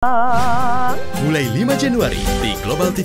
Mulai 5 Januari di Global TV.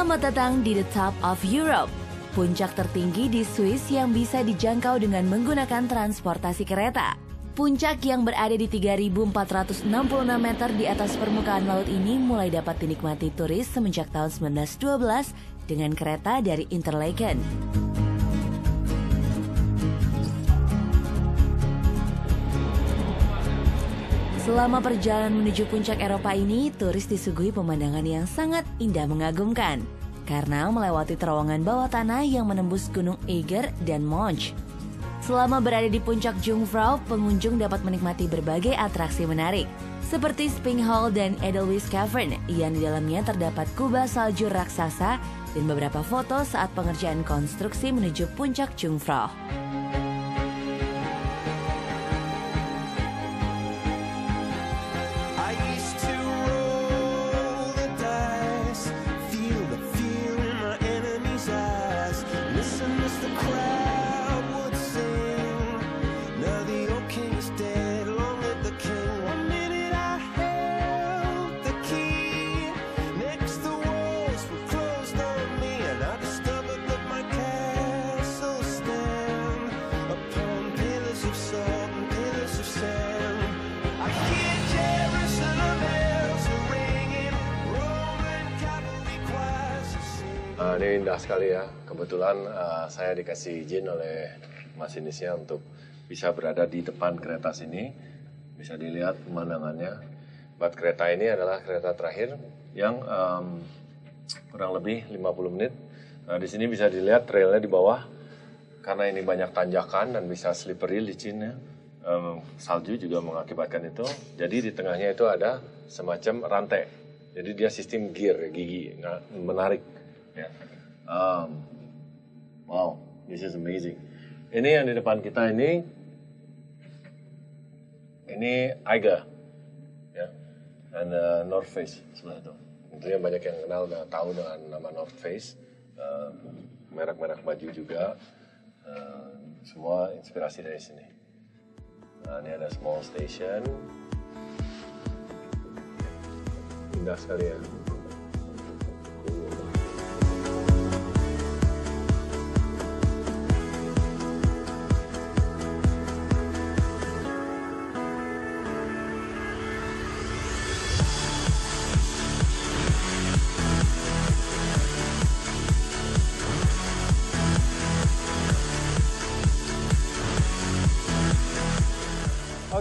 Selamat datang di The Top of Europe, puncak tertinggi di Swiss yang bisa dijangkau dengan menggunakan transportasi kereta. Puncak yang berada di 3.466 meter di atas permukaan laut ini mulai dapat dinikmati turis semenjak tahun 1912 dengan kereta dari Interlaken. Selama perjalanan menuju puncak Eropa ini, turis disuguhi pemandangan yang sangat indah mengagumkan karena melewati terowongan bawah tanah yang menembus Gunung Eiger dan Monch. Selama berada di puncak Jungfrau, pengunjung dapat menikmati berbagai atraksi menarik, seperti Sphinx Hall dan Edelweiss Cavern, yang di dalamnya terdapat kubah salju raksasa dan beberapa foto saat pengerjaan konstruksi menuju puncak Jungfrau. Ini indah sekali ya. Kebetulan saya dikasih izin oleh masinisnya untuk bisa berada di depan kereta sini. Bisa dilihat pemandangannya. Buat kereta ini adalah kereta terakhir yang kurang lebih 50 menit. Nah, di sini bisa dilihat trailnya di bawah. Karena ini banyak tanjakan dan bisa slippery, licin ya. Salju juga mengakibatkan itu. Jadi di tengahnya itu ada semacam rantai. Jadi dia sistem gear, gigi, menarik. Ya. Wow, this is amazing. Ini yang di depan kita ini Eiger, ya, dan North Face sebelah itu. Tentunya banyak yang kenal dan tahu dengan nama North Face. Merek-merek baju juga, semua inspirasi dari sini. Nah, ini ada small station, indah sekali ya.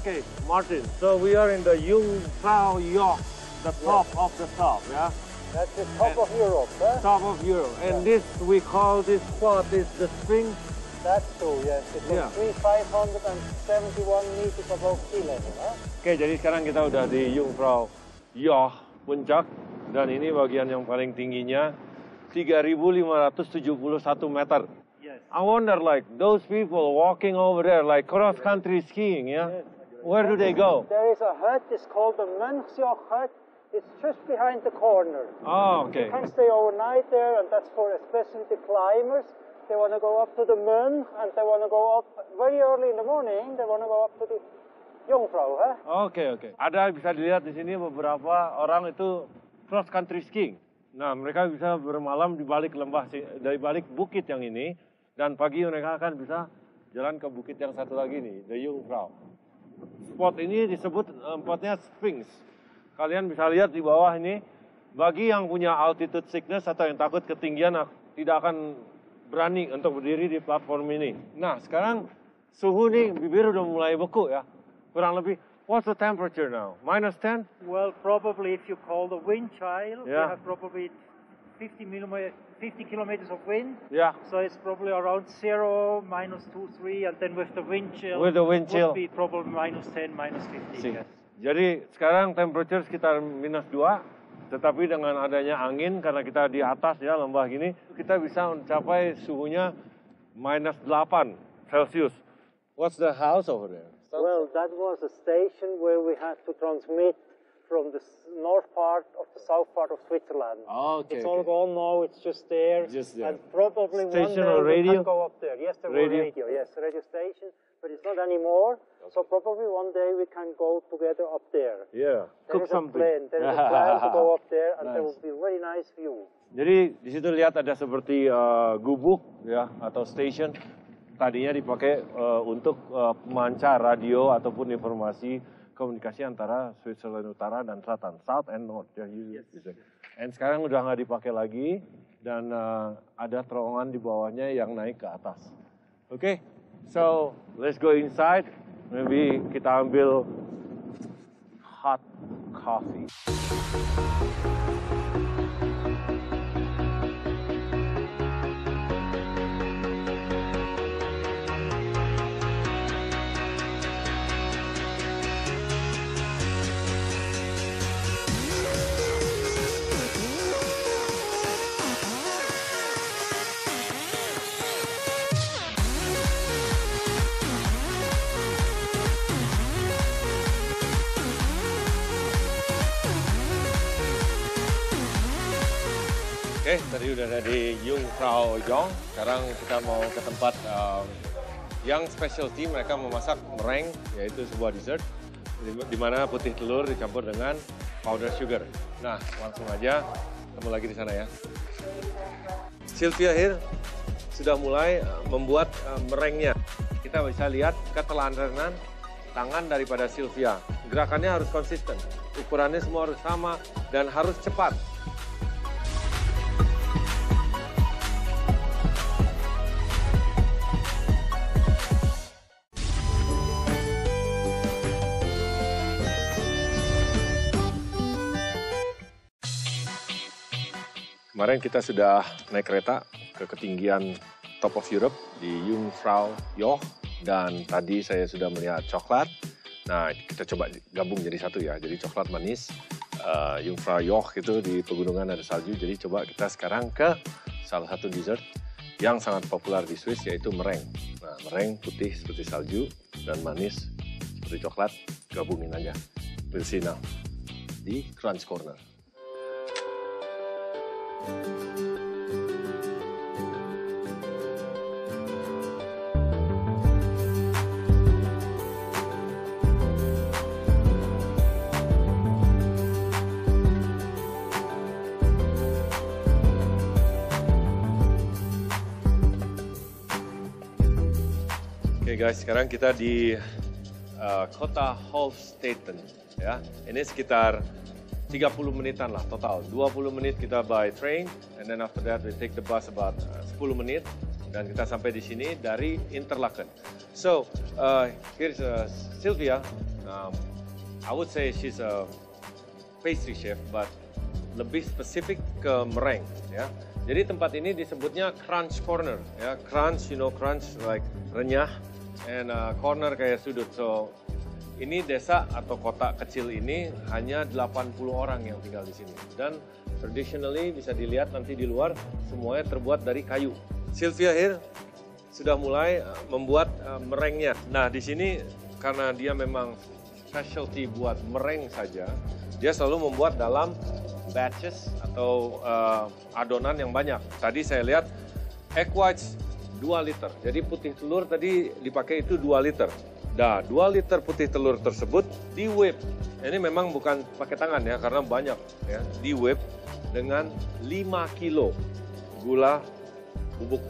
Okay, Martin, so we are in the Jungfrau Joch, the top of the top, yeah? That's the top of Europe, huh? Top of Europe. And this, we call this spot is the Sphinx. That's true, yes. It's 3,571 meters above sea level, huh? Oke, jadi sekarang kita udah di Jungfrau Joch, puncak. Dan ini bagian yang paling tingginya, 3.571 meter. Yes. I wonder, like, those people walking over there, like cross-country skiing, yeah? Yes. Where do they go? There is a hut, it's called the Mönchsjoch hut. It's just behind the corner. Oh, okay. You can stay overnight there, and that's for especially the climbers. They want to go up to the Mönch, and they want to go up very early in the morning. They want to go up to the Jungfrau, huh? Oke. Ada bisa dilihat di sini beberapa orang itu cross country skiing. Nah, mereka bisa bermalam di balik lembah, dari balik bukit yang ini, dan pagi mereka akan bisa jalan ke bukit yang satu lagi nih, the Jungfrau. Spot ini disebut tempatnya Sphinx. Kalian bisa lihat di bawah ini, bagi yang punya altitude sickness atau yang takut ketinggian tidak akan berani untuk berdiri di platform ini. Nah, sekarang suhu nih bibir udah mulai beku ya. Kurang lebih, what's the temperature now? Minus 10? Well, probably if you call the wind child, Yeah. you have probably 50 50 kilometers of wind. Yeah. So it's probably around 0, -2, 3, and then with the wind chill, With the wind chill. would be probably -10, -15. See. Yes. Jadi sekarang temperature sekitar -2, tetapi dengan adanya angin karena kita di atas ya lembah gini, kita bisa mencapai suhunya -8 Celsius. What's the house over there? Well, that was a station where we had to transmit from the north part of the south part of Switzerland. Okay. It's all gone now, it's just there. Just there. And probably Station one or day we radio? can go up there. Yes, there was radio. Yes, radio station, but it's not anymore. So probably one day we can go together up there. Yeah. There is a plan. There is a plan to go up there, and there Nice. will be a very nice view. Jadi di situ lihat ada seperti gubuk ya atau station. Tadinya dipakai untuk pemancar radio ataupun informasi komunikasi antara Switzerland Utara dan Selatan, South and North. Ya, and sekarang udah nggak dipakai lagi dan ada terowongan di bawahnya yang naik ke atas. Oke, so let's go inside. Maybe kita ambil hot coffee. Oke, tadi udah ada di Jungfrau Joch. Sekarang kita mau ke tempat yang specialty, mereka memasak meringue, yaitu sebuah dessert, di mana putih telur dicampur dengan powder sugar. Nah, langsung aja ketemu lagi di sana ya. Sylvia here sudah mulai membuat meringue-nya. Kita bisa lihat keteladanan tangan daripada Sylvia. Gerakannya harus konsisten, ukurannya semua harus sama, dan harus cepat. Kemarin kita sudah naik kereta ke ketinggian top of Europe di Jungfrau Joch, dan tadi saya sudah melihat coklat. Nah, kita coba gabung jadi satu ya, jadi coklat manis. Jungfrau Joch itu di pegunungan ada salju, jadi coba kita sekarang ke salah satu dessert yang sangat populer di Swiss, yaitu meringue. Nah, meringue putih seperti salju dan manis seperti coklat, gabungin aja. We'll see now di Crunch Corner. Oke guys, sekarang kita di kota Hofstetten ya. Ini sekitar 30 menitan lah total. 20 menit kita by train, and then after that we take the bus about 10 menit, dan kita sampai di sini dari Interlaken. So, here's Sylvia. I would say she's a pastry chef, but lebih spesifik ke meringue ya. Jadi tempat ini disebutnya Crunch Corner ya. Crunch, you know, crunch like renyah, and corner kayak sudut. So, ini desa atau kota kecil ini hanya 80 orang yang tinggal di sini. Dan traditionally bisa dilihat nanti di luar semuanya terbuat dari kayu. Sylvia here sudah mulai membuat meringue-nya. Nah, di sini karena dia memang specialty buat meringue saja, dia selalu membuat dalam batches atau adonan yang banyak. Tadi saya lihat egg whites 2 liter. Jadi putih telur tadi dipakai itu 2 liter. Nah, 2 liter putih telur tersebut di whip. Ini memang bukan pakai tangan ya, karena banyak ya. Di whip dengan 5 kilo gula bubuk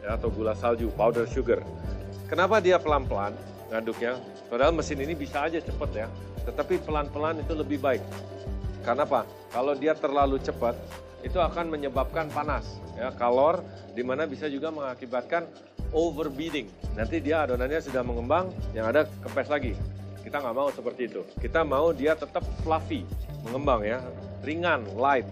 ya, atau gula salju, powder sugar. Kenapa dia pelan-pelan ngaduknya? Padahal mesin ini bisa aja cepet ya, tetapi pelan-pelan itu lebih baik. Karena apa? Kalau dia terlalu cepat, itu akan menyebabkan panas ya, kalor, di mana bisa juga mengakibatkan overbeating. Nanti dia adonannya sudah mengembang, yang ada kempes lagi. Kita nggak mau seperti itu. Kita mau dia tetap fluffy, mengembang ya, ringan, light.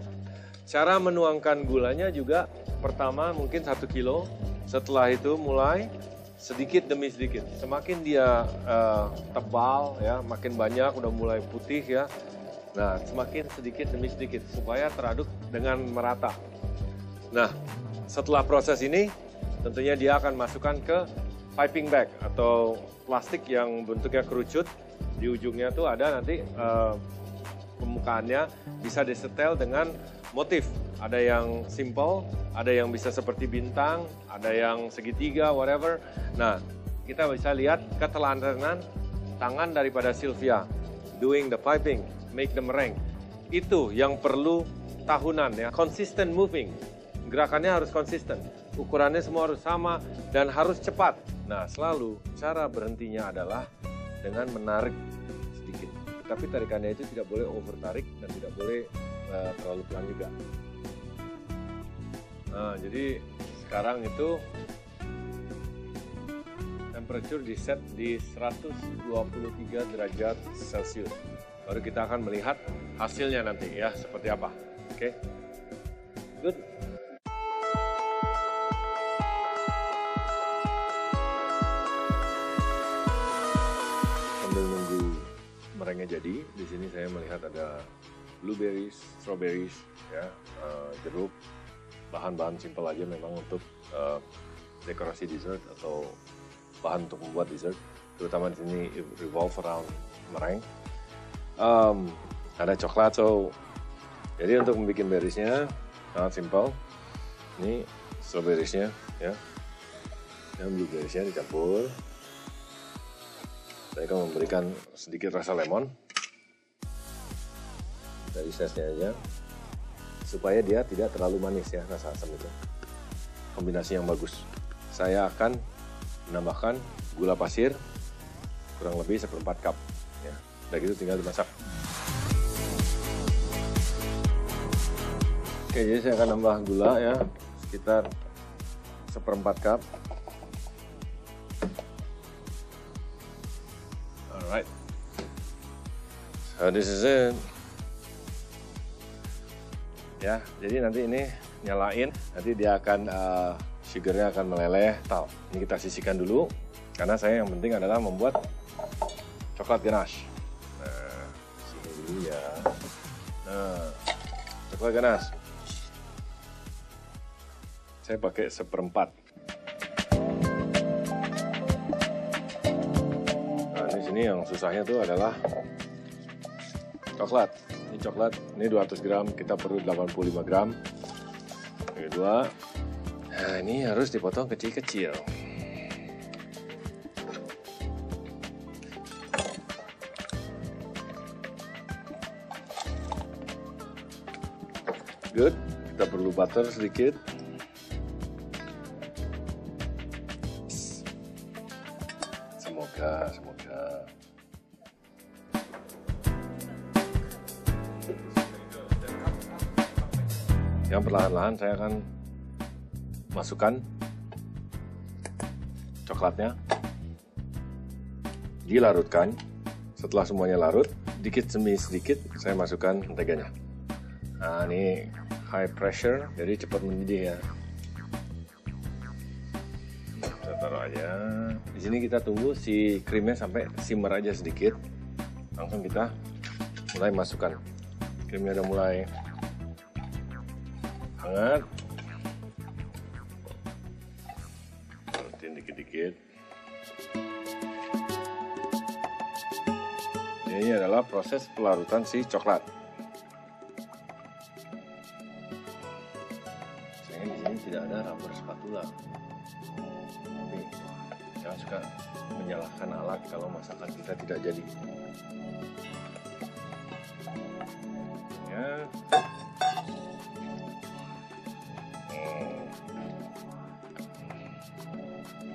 Cara menuangkan gulanya juga pertama mungkin 1 kilo, setelah itu mulai sedikit demi sedikit. Semakin dia tebal ya, makin banyak, udah mulai putih ya. Nah, semakin sedikit demi sedikit supaya teraduk dengan merata. Nah, setelah proses ini tentunya dia akan masukkan ke piping bag atau plastik yang bentuknya kerucut. Di ujungnya tuh ada nanti permukaannya bisa disetel dengan motif. Ada yang simple, ada yang bisa seperti bintang, ada yang segitiga, whatever. Nah, kita bisa lihat keteladanan tangan daripada Sylvia doing the piping, make the meringue. Itu yang perlu tahunan ya, consistent moving. Gerakannya harus konsisten, ukurannya semua harus sama dan harus cepat. Nah, selalu cara berhentinya adalah dengan menarik sedikit. Tapi tarikannya itu tidak boleh over tarik dan tidak boleh terlalu pelan juga. Nah, jadi sekarang itu temperature di set di 123 derajat Celcius. Baru kita akan melihat hasilnya nanti ya, seperti apa. Oke. Good. Sambil nunggu meringue jadi, di sini saya melihat ada blueberries, strawberries, ya, jeruk. Bahan-bahan simpel aja memang untuk dekorasi dessert atau bahan untuk membuat dessert. Terutama di sini revolve around meringue. Ada coklat, so jadi untuk membuat berriesnya sangat simpel. Ini strawberriesnya, ya, dan blueberriesnya dicampur. Saya akan memberikan sedikit rasa lemon dari sesnya aja, supaya dia tidak terlalu manis ya, rasa asam itu. Kombinasi yang bagus. Saya akan menambahkan gula pasir kurang lebih 1/4 cup. Ya. Udah gitu tinggal dimasak. Oke, jadi saya akan nambah gula ya, sekitar 1/4 cup. Alright. So this is it. Ya, jadi nanti ini nyalain, nanti dia akan sugarnya akan meleleh. Ini kita sisihkan dulu, karena saya yang penting adalah membuat coklat ganache. Nah, sini dulu ya. Nah, coklat ganache. Saya pakai 1/4. Nah, di sini yang susahnya tuh adalah coklat. Ini coklat, ini 200 gram, kita perlu 85 gram. Kedua, nah ini harus dipotong kecil-kecil. Good, kita perlu butter sedikit. Semoga. Yang perlahan-lahan saya akan masukkan coklatnya, dilarutkan. Setelah semuanya larut, dikit demi sedikit saya masukkan menteganya. Nah, ini high pressure, jadi cepat mendidih ya. Kita taruh aja. Di sini kita tunggu si krimnya sampai simmer aja sedikit. Langsung kita mulai masukkan. Krimnya udah mulai hangat, larutin dikit-dikit. Ini adalah proses pelarutan si coklat. Sayangnya di sini tidak ada rubber spatula. Tapi jangan suka menyalahkan alat kalau masakan kita tidak jadi. Ya.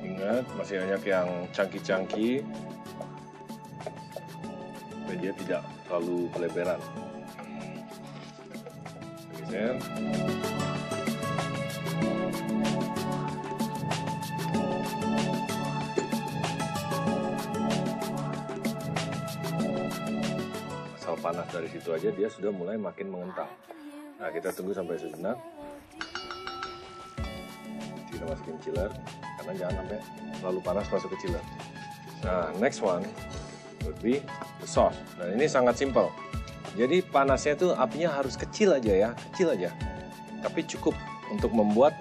Ingat, masih banyak yang cangki-cangki, supaya dia tidak terlalu berlebihan. Geser. Asal panas dari situ aja dia sudah mulai makin mengental. Nah, kita tunggu sampai sejenak. kita masukin chiller, karena jangan sampai terlalu panas masuk ke chiller. Nah, next one would be the sauce. Nah, ini sangat simple. Jadi panasnya tuh apinya harus kecil aja ya, kecil aja. Tapi cukup untuk membuat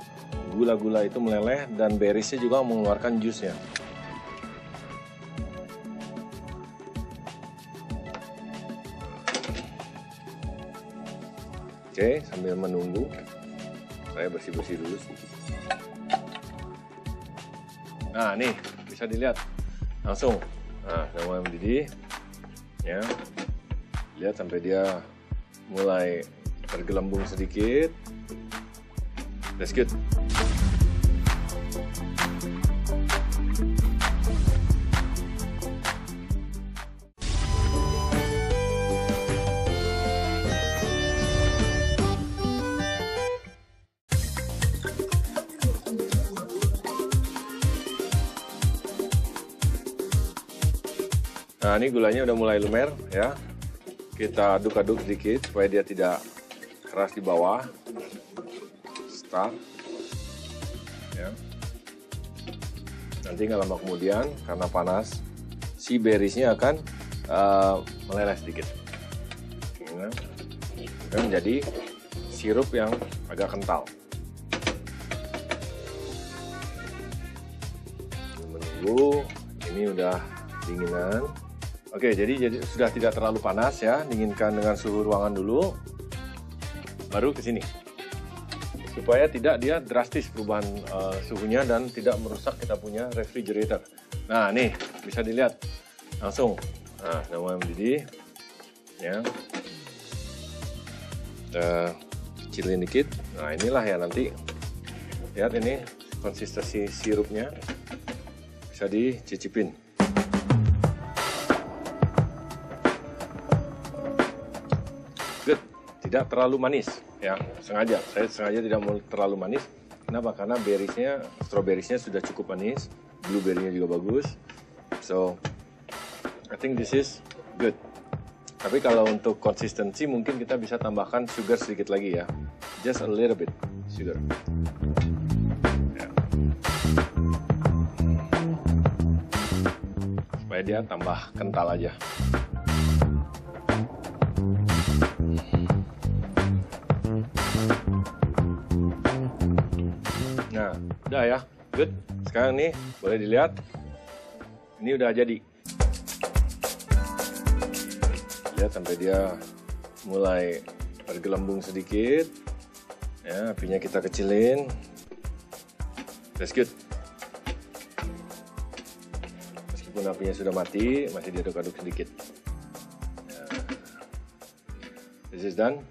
gula-gula itu meleleh dan berisnya juga mengeluarkan jusnya. Oke, sambil menunggu, saya bersih-bersih dulu sedikit. Nah, nih bisa dilihat langsung. Nah, sudah mulai mendidih, ya. Lihat sampai dia mulai tergelembung sedikit. That's good. Nah, ini gulanya udah mulai lumer ya. Kita aduk-aduk sedikit supaya dia tidak keras di bawah. Start. Ya. Nanti nggak lama kemudian karena panas, si berisnya akan meleleh sedikit. Ya. Dan menjadi sirup yang agak kental. Menunggu, ini udah dinginan. Oke, jadi sudah tidak terlalu panas ya, dinginkan dengan suhu ruangan dulu, baru ke sini. Supaya tidak dia drastis perubahan suhunya dan tidak merusak kita punya refrigerator. Nah, nih bisa dilihat langsung. Nah, sudah mulai mendidih, ya. Kita kecilin dikit. Nah, inilah ya nanti. Lihat ini konsistensi sirupnya, bisa dicicipin. Good, tidak terlalu manis ya, saya sengaja tidak mau terlalu manis. Kenapa? Karena strawberries-nya sudah cukup manis, blueberry-nya juga bagus. So, I think this is good. Tapi kalau untuk konsistensi mungkin kita bisa tambahkan sugar sedikit lagi ya, just a little bit sugar. Ya. Supaya dia tambah kental aja. Nah, udah ya, good. Sekarang nih, boleh dilihat. Ini udah jadi. Lihat sampai dia mulai bergelembung sedikit. Ya, apinya kita kecilin. That's good. Meskipun apinya sudah mati, masih diaduk-aduk sedikit. Ya. This is done.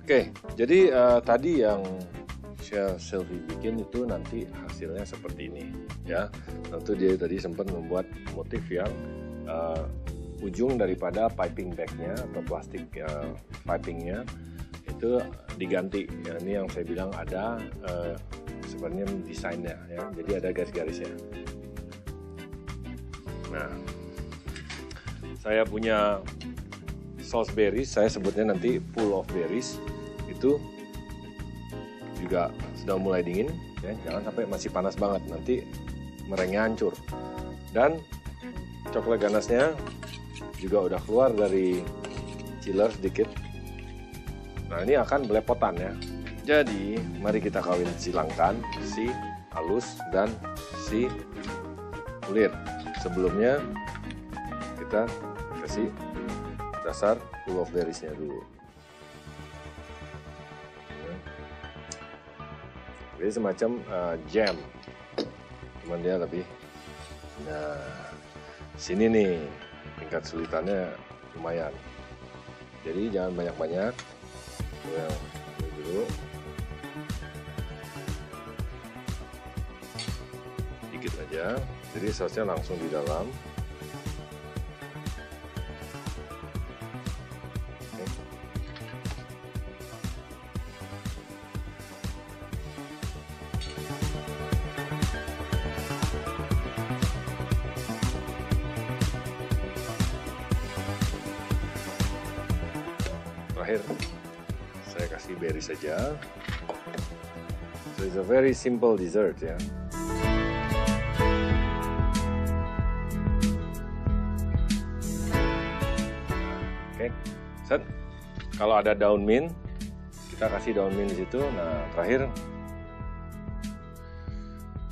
Oke, jadi tadi yang Sylvie bikin itu nanti hasilnya seperti ini ya. Tentu dia tadi sempat membuat motif yang ujung daripada piping bagnya atau plastik pipingnya itu diganti. Ya, ini yang saya bilang ada sebenarnya desainnya ya. Jadi ada garis-garisnya. Nah, saya punya sauce berries, saya sebutnya nanti full of berries. Itu juga sudah mulai dingin ya, jangan sampai masih panas banget, nanti merengnya hancur. Dan coklat ganasnya juga udah keluar dari chiller sedikit. Nah, ini akan belepotan ya. Jadi mari kita kawin silangkan si halus dan si kulit. Sebelumnya kita kasih dasar full of berries-nya dulu. Jadi semacam jam, cuman dia lebih. Nah, sini nih tingkat sulitannya lumayan. Jadi jangan banyak-banyak. Well, dulu. Dikit aja. Jadi sausnya langsung di dalam. terakhir saya kasih berry saja. So it's a very simple dessert ya. Oke, set. Kalau ada daun mint, kita kasih daun mint di situ. Nah, terakhir,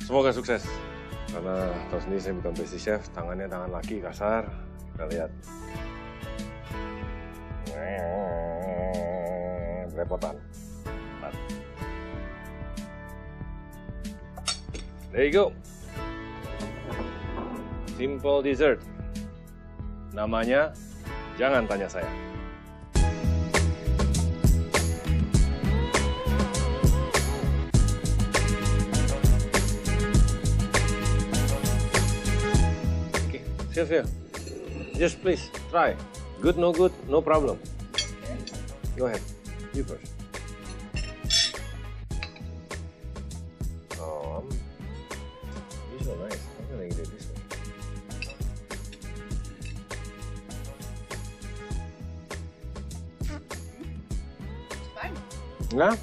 semoga sukses. Karena tahu sendiri saya bukan pastry chef, tangannya tangan laki kasar. Kita lihat. Repotan. There you go. Simple dessert. Namanya jangan tanya saya. Okay, Sylvia, just please try. Good, no good, no problem. Go ahead, you first. Oh, you're so nice. I'm gonna eat it this way. Yeah?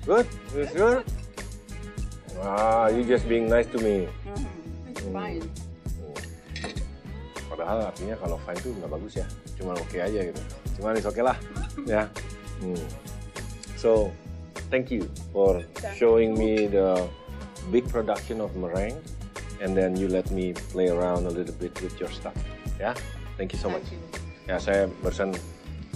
Good? You sure? Ah, you just being nice to me. It's fine. Padahal artinya kalau fine itu nggak bagus ya. Cuma oke aja gitu. Cuma it's okay lah. Ya. So, thank you for showing me the big production of meringue. And then you let me play around a little bit with your stuff. Ya, thank you so much. Ya, saya barusan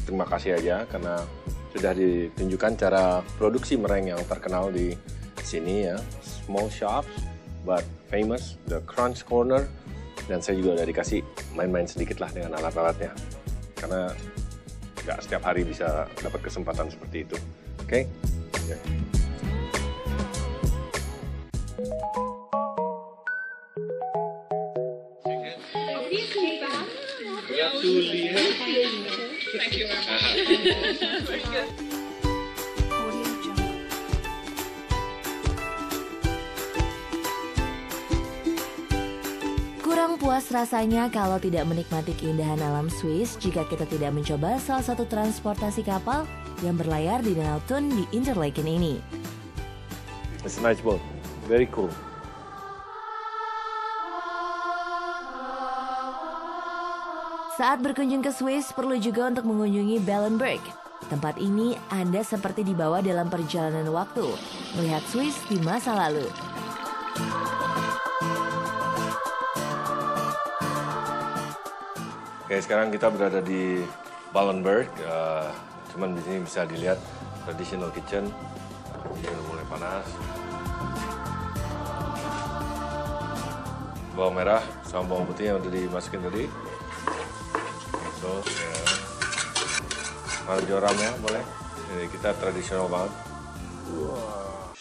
terima kasih aja karena sudah ditunjukkan cara produksi meringue yang terkenal di sini ya. Small shops, but famous, the Crunch Corner. Dan saya juga udah dikasih main-main sedikit lah dengan alat-alatnya. Karena nggak setiap hari bisa dapat kesempatan seperti itu. Oke? Ya. Kurang puas rasanya kalau tidak menikmati keindahan alam Swiss jika kita tidak mencoba salah satu transportasi kapal yang berlayar di Danau Thun di Interlaken ini. It's a nice boat. Very cool. Saat berkunjung ke Swiss, perlu juga untuk mengunjungi Bellenberg. Tempat ini Anda seperti dibawa dalam perjalanan waktu, melihat Swiss di masa lalu. Oke, sekarang kita berada di Bellenberg. Cuman di sini bisa dilihat traditional kitchen. Ini udah mulai panas. Bawang merah sama bawang putih yang udah dimasukin tadi. So, ya. Marjoramnya boleh. Ini kita tradisional banget. Wow.